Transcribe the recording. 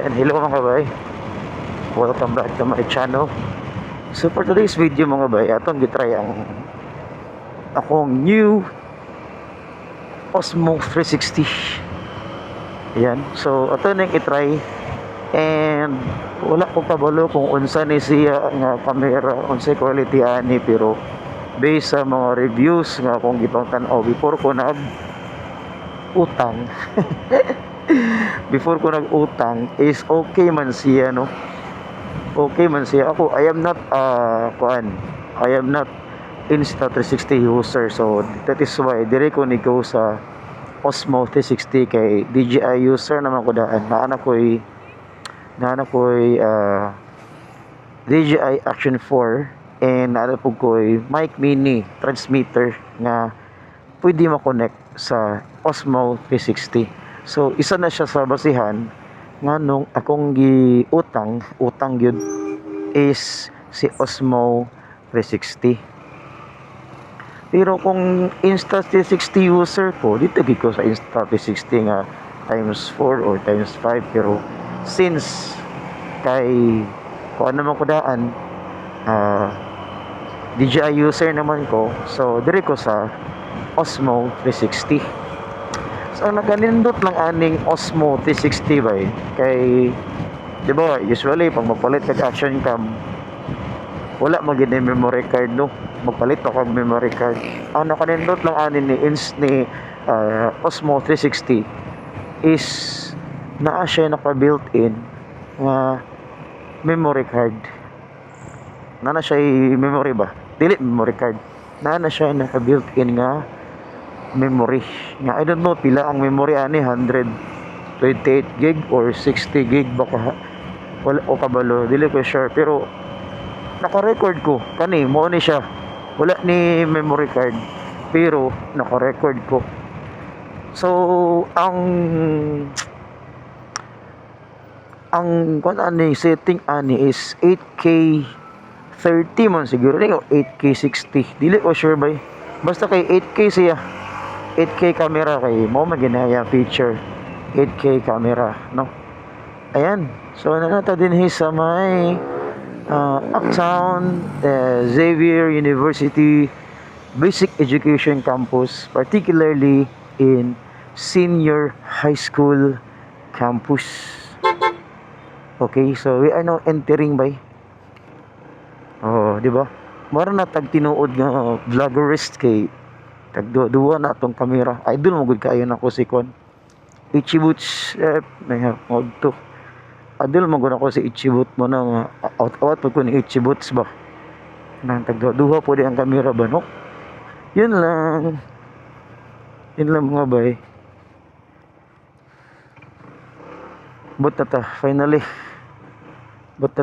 Ayan, hello mga bay. Welcome back to my channel. So for today's video mga bay, atong gitry ang akong new Osmo 360. Ayan, so ato nang itry. And wala ko kabalo kung unsa ni siya nga camera, unsa quality ani, pero based sa mga reviews nga akong gipang tan-aw before ko nag utang before ko nag-utang is okay man siya, no? Okay man siya. Ako, I am not I am not Insta360 user, so that is why dire ko ni go sa Osmo 360 kay DJI user naman ko daan. Naanak ko'y DJI Action 4 and naanak po ko'y mic mini transmitter nga pwede ma-connect sa Osmo 360. So isa na siya sa basihan nga nung akong utang yun is si Osmo 360. Pero kung Insta360 user ko, dito gid ko sa Insta360 nga times 4 or times 5, pero since kay kung ano man ko daan DJI user naman ko, so dire ko sa Osmo 360. So naganindot lang aning Osmo 360 ba kay, di ba, usually pag magpalit kag action cam wala magid ni memory card, no? Magpalit ako ng memory card. Ang nakanindot lang anin ni Osmo 360 is naa siya naka built-in nga memory card. Naa siya memory ba? Dili memory card. Naa siya naka built-in nga memory nga, I don't know pila ang memory ani, 128 gig or 60 gig baka, wala o kabalo, dili ko sure, pero naka-record ko kani mo ni siya, wala ni memory card pero naka-record ko. So ang kung ani setting ani is 8K 30 man siguro ni, o 8K 60, dili ko sure ba, basta kay 8K siya, 8K camera kay mo maginaya feature 8K camera, no? Ayan, so nanata din sa may Uptown Xavier University Basic Education Campus, particularly in Senior High School Campus. Okay, so we are now entering by di ba? Mara na tag tinuod nga vloggerist kay tagduwa na tong camera. Idol mo gud kaayo nako si kon Ichibuts may mod to. Idol mo gud ako si Ichibut mo na out pag ko ni Ichibuts ba. Nang tagduwa po di ang camera ba, no? Yun lang mga bay. But finally. But